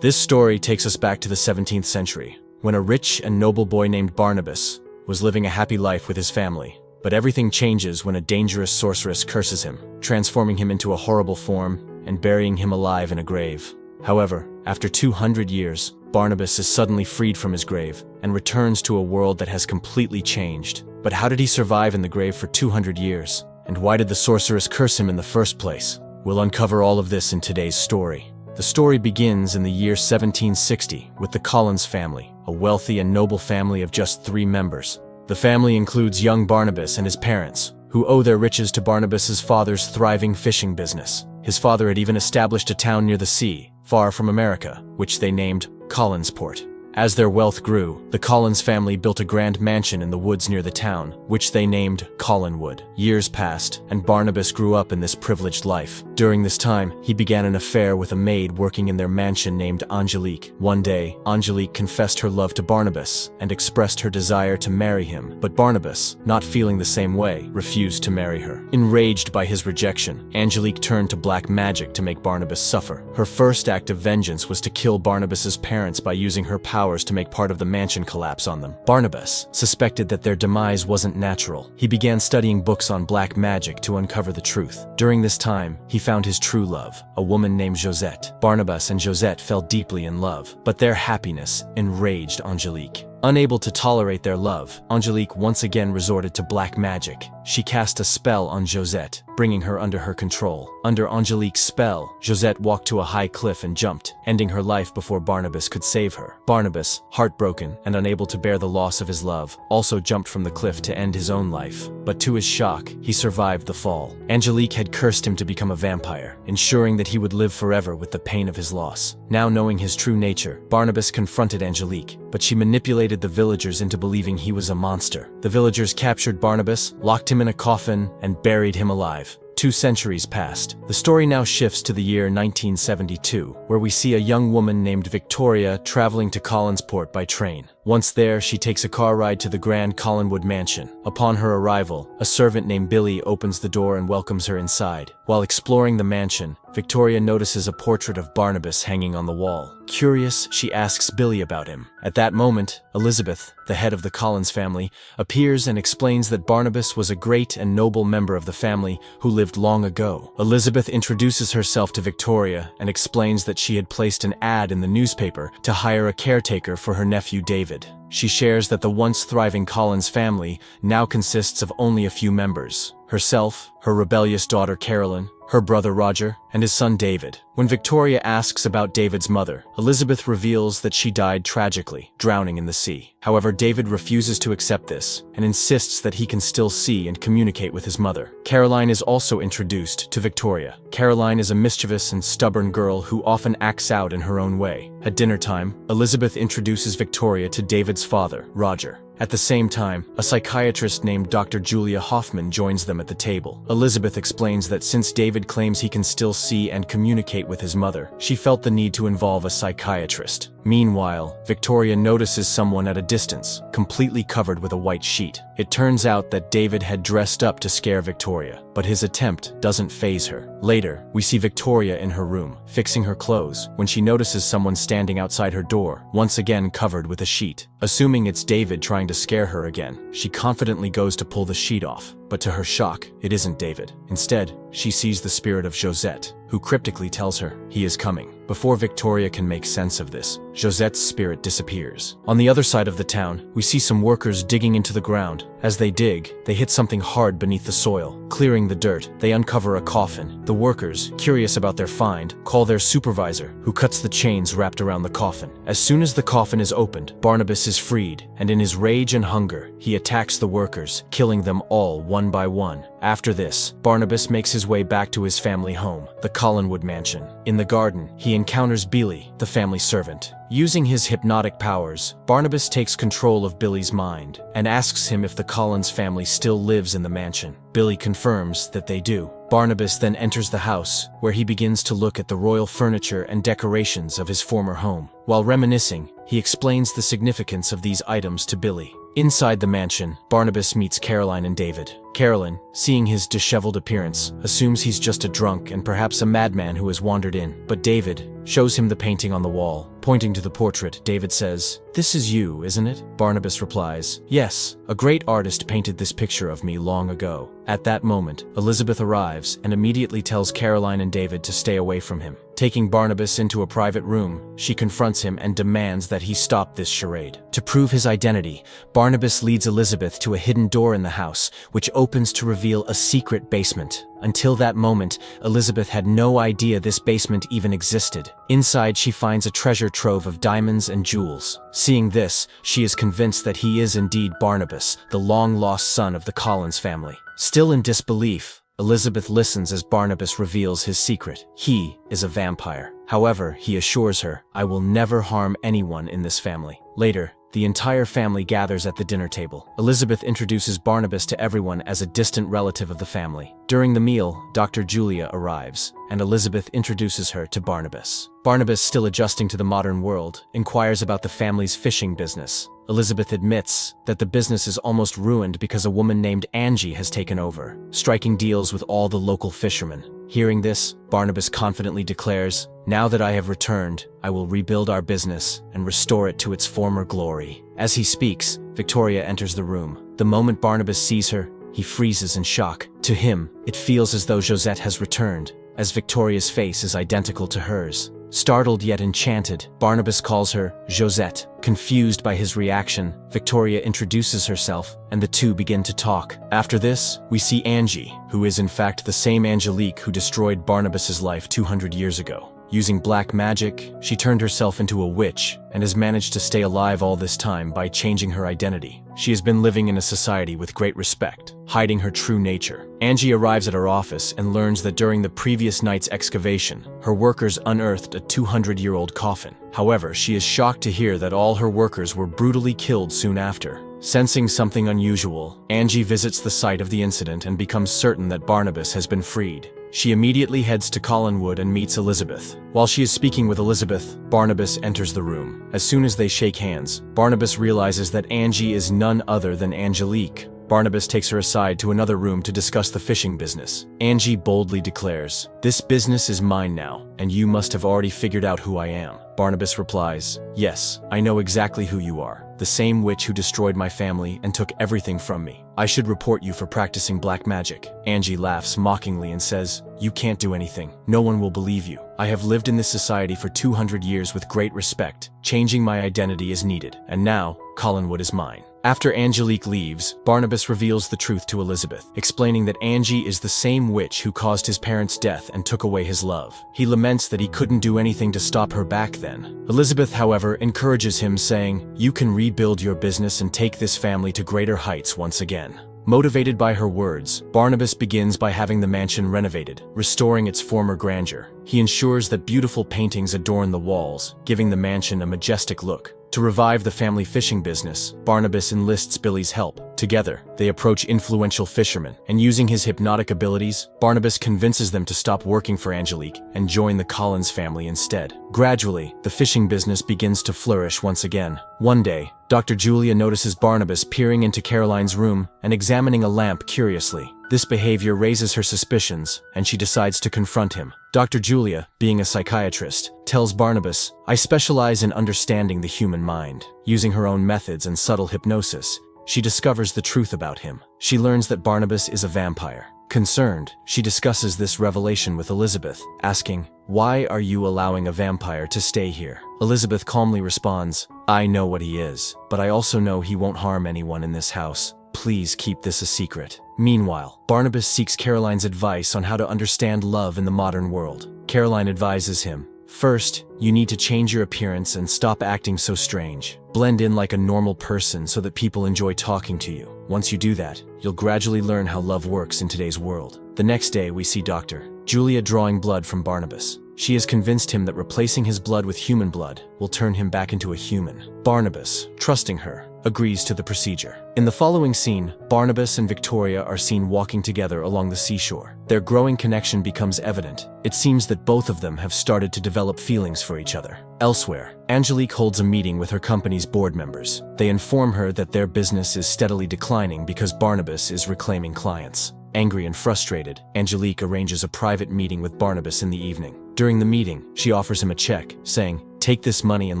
This story takes us back to the 17th century, when a rich and noble boy named Barnabas was living a happy life with his family. But everything changes when a dangerous sorceress curses him, transforming him into a horrible form and burying him alive in a grave. However, after 200 years, Barnabas is suddenly freed from his grave and returns to a world that has completely changed. But how did he survive in the grave for 200 years? And why did the sorceress curse him in the first place? We'll uncover all of this in today's story. The story begins in the year 1760 with the Collins family, a wealthy and noble family of just 3 members. The family includes young Barnabas and his parents, who owe their riches to Barnabas's father's thriving fishing business. His father had even established a town near the sea, far from America, which they named Collinsport. As their wealth grew, the Collins family built a grand mansion in the woods near the town, which they named Collinwood. Years passed, and Barnabas grew up in this privileged life. During this time, he began an affair with a maid working in their mansion named Angelique. One day, Angelique confessed her love to Barnabas and expressed her desire to marry him, but Barnabas, not feeling the same way, refused to marry her. Enraged by his rejection, Angelique turned to black magic to make Barnabas suffer. Her first act of vengeance was to kill Barnabas's parents by using her powers to make part of the mansion collapse on them. Barnabas suspected that their demise wasn't natural. He began studying books on black magic to uncover the truth. During this time, he found his true love, a woman named Josette. Barnabas and Josette fell deeply in love, but their happiness enraged Angelique. Unable to tolerate their love, Angelique once again resorted to black magic. She cast a spell on Josette, bringing her under her control. Under Angelique's spell, Josette walked to a high cliff and jumped, ending her life before Barnabas could save her. Barnabas, heartbroken and unable to bear the loss of his love, also jumped from the cliff to end his own life. But to his shock, he survived the fall. Angelique had cursed him to become a vampire, ensuring that he would live forever with the pain of his loss. Now knowing his true nature, Barnabas confronted Angelique, but she manipulated the villagers into believing he was a monster. The villagers captured Barnabas, locked him in a coffin, and buried him alive. 2 centuries passed. The story now shifts to the year 1972, where we see a young woman named Victoria traveling to Collinsport by train. Once there, she takes a car ride to the Grand Collinwood mansion. Upon her arrival, a servant named Billy opens the door and welcomes her inside. While exploring the mansion, Victoria notices a portrait of Barnabas hanging on the wall. Curious, she asks Billy about him. At that moment, Elizabeth, the head of the Collins family, appears and explains that Barnabas was a great and noble member of the family who lived long ago. Elizabeth introduces herself to Victoria and explains that she had placed an ad in the newspaper to hire a caretaker for her nephew David. She shares that the once thriving Collins family now consists of only a few members: herself, her rebellious daughter Carolyn, her brother Roger, and his son David. When Victoria asks about David's mother, Elizabeth reveals that she died tragically, drowning in the sea. However, David refuses to accept this and insists that he can still see and communicate with his mother. Caroline is also introduced to Victoria. Caroline is a mischievous and stubborn girl who often acts out in her own way. At dinner time, Elizabeth introduces Victoria to David's father, Roger. At the same time, a psychiatrist named Dr. Julia Hoffman joins them at the table. Elizabeth explains that since David claims he can still see and communicate with his mother, she felt the need to involve a psychiatrist. Meanwhile, Victoria notices someone at a distance, completely covered with a white sheet. It turns out that David had dressed up to scare Victoria, but his attempt doesn't faze her. Later, we see Victoria in her room, fixing her clothes, when she notices someone standing outside her door, once again covered with a sheet. Assuming it's David trying to scare her again, she confidently goes to pull the sheet off. But to her shock, it isn't David. Instead, she sees the spirit of Josette, who cryptically tells her he is coming. Before Victoria can make sense of this, Josette's spirit disappears. On the other side of the town, we see some workers digging into the ground. As they dig, they hit something hard beneath the soil. Clearing the dirt, they uncover a coffin. The workers, curious about their find, call their supervisor, who cuts the chains wrapped around the coffin. As soon as the coffin is opened, Barnabas is freed, and in his rage and hunger, he attacks the workers, killing them all one by one. After this, Barnabas makes his way back to his family home, the Collinwood mansion. In the garden, he encounters Billy, the family servant. Using his hypnotic powers, Barnabas takes control of Billy's mind and asks him if the Collins family still lives in the mansion. Billy confirms that they do. Barnabas then enters the house, where he begins to look at the royal furniture and decorations of his former home. While reminiscing, he explains the significance of these items to Billy. Inside the mansion, Barnabas meets Caroline and David. Caroline, seeing his disheveled appearance, assumes he's just a drunk and perhaps a madman who has wandered in. But David shows him the painting on the wall. Pointing to the portrait, David says, "This is you, isn't it?" Barnabas replies, "Yes, a great artist painted this picture of me long ago." At that moment, Elizabeth arrives and immediately tells Caroline and David to stay away from him. Taking Barnabas into a private room, she confronts him and demands that he stop this charade. To prove his identity, Barnabas leads Elizabeth to a hidden door in the house, which opens to reveal a secret basement. Until that moment, Elizabeth had no idea this basement even existed. Inside, she finds a treasure trove of diamonds and jewels. Seeing this, she is convinced that he is indeed Barnabas, the long-lost son of the Collins family. Still in disbelief, Elizabeth listens as Barnabas reveals his secret. He is a vampire. However, he assures her, "I will never harm anyone in this family." Later, the entire family gathers at the dinner table. Elizabeth introduces Barnabas to everyone as a distant relative of the family. During the meal, Dr. Julia arrives, and Elizabeth introduces her to Barnabas. Barnabas, still adjusting to the modern world, inquires about the family's fishing business. Elizabeth admits that the business is almost ruined because a woman named Angie has taken over, striking deals with all the local fishermen. Hearing this, Barnabas confidently declares, "Now that I have returned, I will rebuild our business and restore it to its former glory." As he speaks, Victoria enters the room. The moment Barnabas sees her, he freezes in shock. To him, it feels as though Josette has returned, as Victoria's face is identical to hers. Startled yet enchanted, Barnabas calls her Josette. Confused by his reaction, Victoria introduces herself, and the two begin to talk. After this, we see Angie, who is in fact the same Angelique who destroyed Barnabas's life 200 years ago. Using black magic, she turned herself into a witch and has managed to stay alive all this time by changing her identity. She has been living in a society with great respect, hiding her true nature. Angie arrives at her office and learns that during the previous night's excavation, her workers unearthed a 200-year-old coffin. However, she is shocked to hear that all her workers were brutally killed soon after. Sensing something unusual, Angie visits the site of the incident and becomes certain that Barnabas has been freed. She immediately heads to Collinwood and meets Elizabeth. While she is speaking with Elizabeth, Barnabas enters the room. As soon as they shake hands, Barnabas realizes that Angie is none other than Angelique. Barnabas takes her aside to another room to discuss the fishing business. Angie boldly declares, "This business is mine now, and you must have already figured out who I am." Barnabas replies, "Yes, I know exactly who you are. The same witch who destroyed my family and took everything from me. I should report you for practicing black magic." Angie laughs mockingly and says, "You can't do anything. No one will believe you. I have lived in this society for 200 years with great respect. Changing my identity is needed, and now, Collinwood is mine." After Angelique leaves, Barnabas reveals the truth to Elizabeth, explaining that Angie is the same witch who caused his parents' death and took away his love. He laments that he couldn't do anything to stop her back then. Elizabeth, however, encourages him, saying, "You can rebuild your business and take this family to greater heights once again." Motivated by her words, Barnabas begins by having the mansion renovated, restoring its former grandeur. He ensures that beautiful paintings adorn the walls, giving the mansion a majestic look. To revive the family fishing business, Barnabas enlists Billy's help. Together, they approach influential fishermen, and using his hypnotic abilities, Barnabas convinces them to stop working for Angelique and join the Collins family instead. Gradually, the fishing business begins to flourish once again. One day, Dr. Julia notices Barnabas peering into Caroline's room and examining a lamp curiously. This behavior raises her suspicions, and she decides to confront him. Dr. Julia, being a psychiatrist, tells Barnabas, "I specialize in understanding the human mind." Using her own methods and subtle hypnosis, she discovers the truth about him. She learns that Barnabas is a vampire. Concerned, she discusses this revelation with Elizabeth, asking, "Why are you allowing a vampire to stay here?" Elizabeth calmly responds, "I know what he is, but I also know he won't harm anyone in this house. Please keep this a secret." Meanwhile, Barnabas seeks Caroline's advice on how to understand love in the modern world. Caroline advises him, "First, you need to change your appearance and stop acting so strange. Blend in like a normal person so that people enjoy talking to you. Once you do that, you'll gradually learn how love works in today's world." The next day, we see Dr. Julia drawing blood from Barnabas. She has convinced him that replacing his blood with human blood will turn him back into a human. Barnabas, trusting her, agrees to the procedure. In the following scene, Barnabas and Victoria are seen walking together along the seashore. Their growing connection becomes evident. It seems that both of them have started to develop feelings for each other. Elsewhere, Angelique holds a meeting with her company's board members. They inform her that their business is steadily declining because Barnabas is reclaiming clients. Angry and frustrated, Angelique arranges a private meeting with Barnabas in the evening. During the meeting, she offers him a check, saying, "Take this money and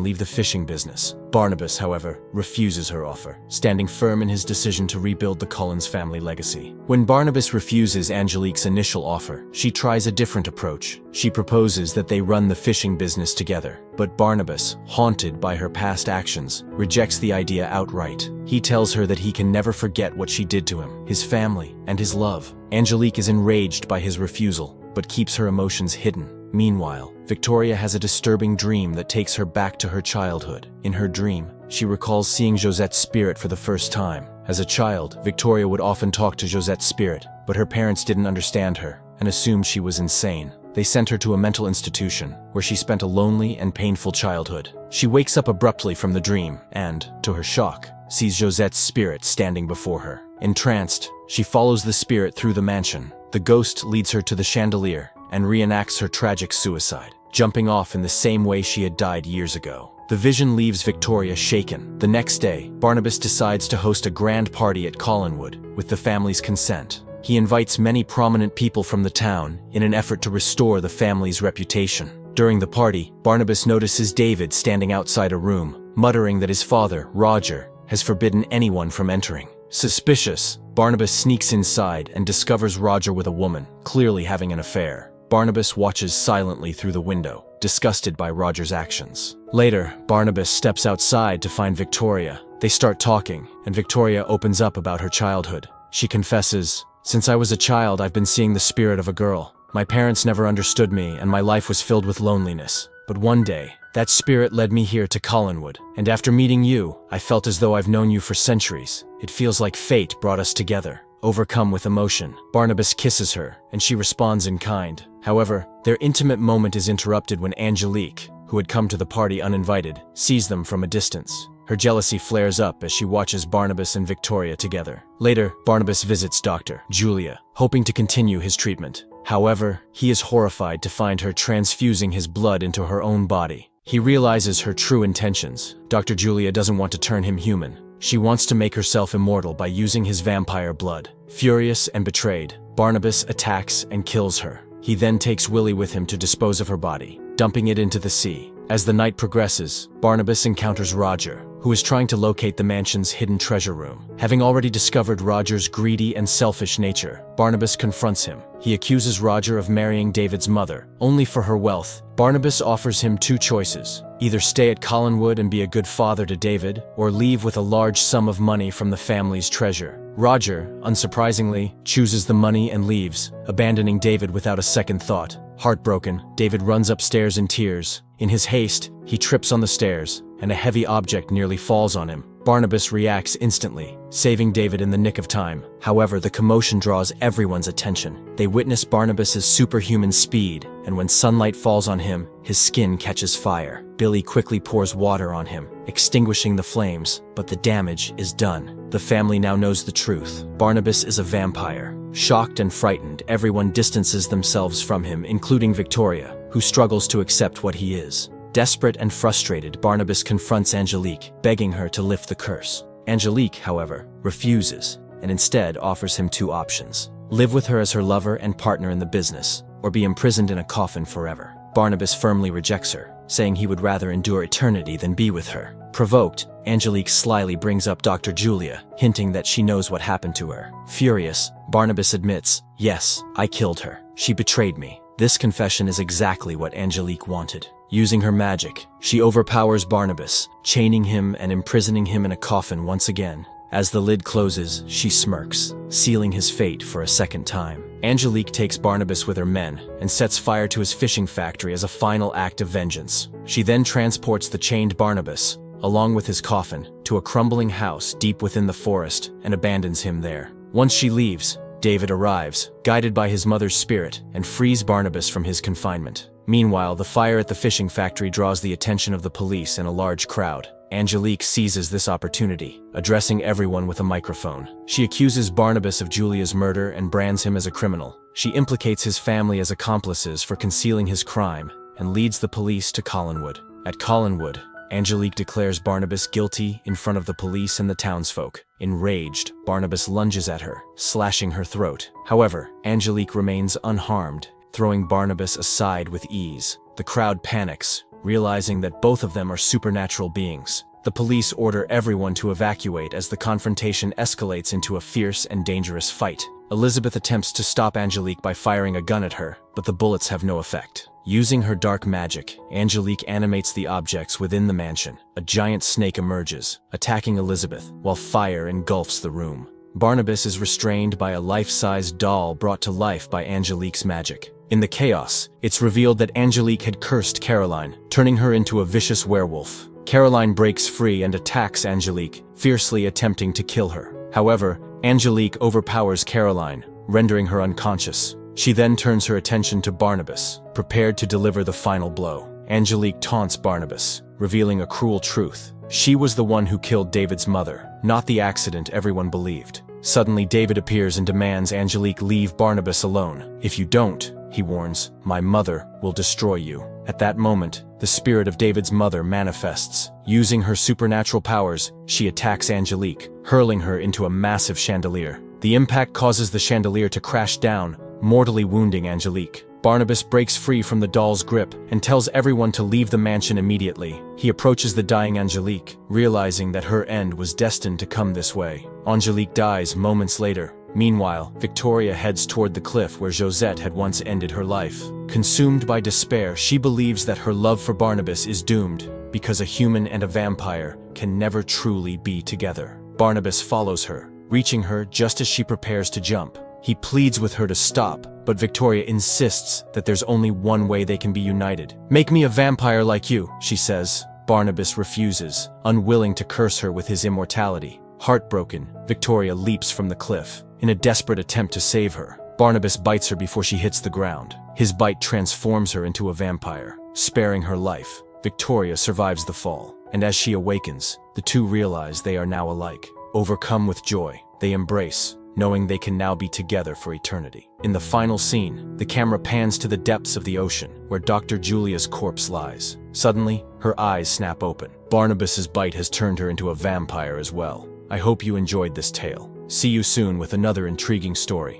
leave the fishing business." Barnabas, however, refuses her offer, standing firm in his decision to rebuild the Collins family legacy. When Barnabas refuses Angelique's initial offer, she tries a different approach. She proposes that they run the fishing business together, but Barnabas, haunted by her past actions, rejects the idea outright. He tells her that he can never forget what she did to him, his family, and his love. Angelique is enraged by his refusal, but keeps her emotions hidden. Meanwhile, Victoria has a disturbing dream that takes her back to her childhood. In her dream, she recalls seeing Josette's spirit for the first time. As a child, Victoria would often talk to Josette's spirit, but her parents didn't understand her and assumed she was insane. They sent her to a mental institution, where she spent a lonely and painful childhood. She wakes up abruptly from the dream and, to her shock, sees Josette's spirit standing before her. Entranced, she follows the spirit through the mansion. The ghost leads her to the chandelier and reenacts her tragic suicide, jumping off in the same way she had died years ago. The vision leaves Victoria shaken. The next day, Barnabas decides to host a grand party at Collinwood, with the family's consent. He invites many prominent people from the town in an effort to restore the family's reputation. During the party, Barnabas notices David standing outside a room, muttering that his father, Roger, has forbidden anyone from entering. Suspicious, Barnabas sneaks inside and discovers Roger with a woman, clearly having an affair. Barnabas watches silently through the window, disgusted by Roger's actions. Later, Barnabas steps outside to find Victoria. They start talking, and Victoria opens up about her childhood. She confesses, "Since I was a child, I've been seeing the spirit of a girl. My parents never understood me, and my life was filled with loneliness. But one day, that spirit led me here to Collinwood, and after meeting you, I felt as though I've known you for centuries. It feels like fate brought us together." Overcome with emotion, Barnabas kisses her, and she responds in kind. However, their intimate moment is interrupted when Angelique, who had come to the party uninvited, sees them from a distance. Her jealousy flares up as she watches Barnabas and Victoria together. Later, Barnabas visits Dr. Julia, hoping to continue his treatment. However, he is horrified to find her transfusing his blood into her own body. He realizes her true intentions. Dr. Julia doesn't want to turn him human. She wants to make herself immortal by using his vampire blood. Furious and betrayed, Barnabas attacks and kills her. He then takes Willie with him to dispose of her body, dumping it into the sea. As the night progresses, Barnabas encounters Roger, who is trying to locate the mansion's hidden treasure room. Having already discovered Roger's greedy and selfish nature, Barnabas confronts him. He accuses Roger of marrying David's mother, only for her wealth. Barnabas offers him two choices: either stay at Collinwood and be a good father to David, or leave with a large sum of money from the family's treasure. Roger, unsurprisingly, chooses the money and leaves, abandoning David without a second thought. Heartbroken, David runs upstairs in tears. In his haste, he trips on the stairs, and a heavy object nearly falls on him. Barnabas reacts instantly, saving David in the nick of time. However, the commotion draws everyone's attention. They witness Barnabas's superhuman speed, and when sunlight falls on him, his skin catches fire. Billy quickly pours water on him, extinguishing the flames, but the damage is done. The family now knows the truth. Barnabas is a vampire. Shocked and frightened, everyone distances themselves from him, including Victoria, who struggles to accept what he is. Desperate and frustrated, Barnabas confronts Angelique, begging her to lift the curse. Angelique, however, refuses, and instead offers him two options: live with her as her lover and partner in the business, or be imprisoned in a coffin forever. Barnabas firmly rejects her, saying he would rather endure eternity than be with her. Provoked, Angelique slyly brings up Dr. Julia, hinting that she knows what happened to her. Furious, Barnabas admits, "Yes, I killed her. She betrayed me." This confession is exactly what Angelique wanted. Using her magic, she overpowers Barnabas, chaining him and imprisoning him in a coffin once again. As the lid closes, she smirks, sealing his fate for a second time. Angelique takes Barnabas with her men and sets fire to his fishing factory as a final act of vengeance. She then transports the chained Barnabas, along with his coffin, to a crumbling house deep within the forest and abandons him there. Once she leaves, David arrives, guided by his mother's spirit, and frees Barnabas from his confinement. Meanwhile, the fire at the fishing factory draws the attention of the police and a large crowd. Angelique seizes this opportunity, addressing everyone with a microphone. She accuses Barnabas of Julia's murder and brands him as a criminal. She implicates his family as accomplices for concealing his crime and leads the police to Collinwood. At Collinwood, Angelique declares Barnabas guilty in front of the police and the townsfolk. Enraged, Barnabas lunges at her, slashing her throat. However, Angelique remains unharmed, throwing Barnabas aside with ease. The crowd panics, realizing that both of them are supernatural beings. The police order everyone to evacuate as the confrontation escalates into a fierce and dangerous fight. Elizabeth attempts to stop Angelique by firing a gun at her, but the bullets have no effect. Using her dark magic, Angelique animates the objects within the mansion. A giant snake emerges, attacking Elizabeth, while fire engulfs the room. Barnabas is restrained by a life-sized doll brought to life by Angelique's magic. In the chaos, it's revealed that Angelique had cursed Caroline, turning her into a vicious werewolf. Caroline breaks free and attacks Angelique, fiercely attempting to kill her. However, Angelique overpowers Caroline, rendering her unconscious. She then turns her attention to Barnabas, prepared to deliver the final blow. Angelique taunts Barnabas, revealing a cruel truth. She was the one who killed David's mother, not the accident everyone believed. Suddenly, David appears and demands Angelique leave Barnabas alone. "If you don't," he warns, "my mother will destroy you." At that moment, the spirit of David's mother manifests. Using her supernatural powers, she attacks Angelique, hurling her into a massive chandelier. The impact causes the chandelier to crash down, mortally wounding Angelique. Barnabas breaks free from the doll's grip and tells everyone to leave the mansion immediately. He approaches the dying Angelique, realizing that her end was destined to come this way. Angelique dies moments later. Meanwhile, Victoria heads toward the cliff where Josette had once ended her life. Consumed by despair, she believes that her love for Barnabas is doomed, because a human and a vampire can never truly be together. Barnabas follows her, reaching her just as she prepares to jump. He pleads with her to stop, but Victoria insists that there's only one way they can be united. "Make me a vampire like you," she says. Barnabas refuses, unwilling to curse her with his immortality. Heartbroken, Victoria leaps from the cliff. In a desperate attempt to save her, Barnabas bites her before she hits the ground. His bite transforms her into a vampire, sparing her life. Victoria survives the fall, and as she awakens, the two realize they are now alike. Overcome with joy, they embrace, knowing they can now be together for eternity. In the final scene, the camera pans to the depths of the ocean, where Dr. Julia's corpse lies. Suddenly, her eyes snap open. Barnabas's bite has turned her into a vampire as well. I hope you enjoyed this tale. See you soon with another intriguing story.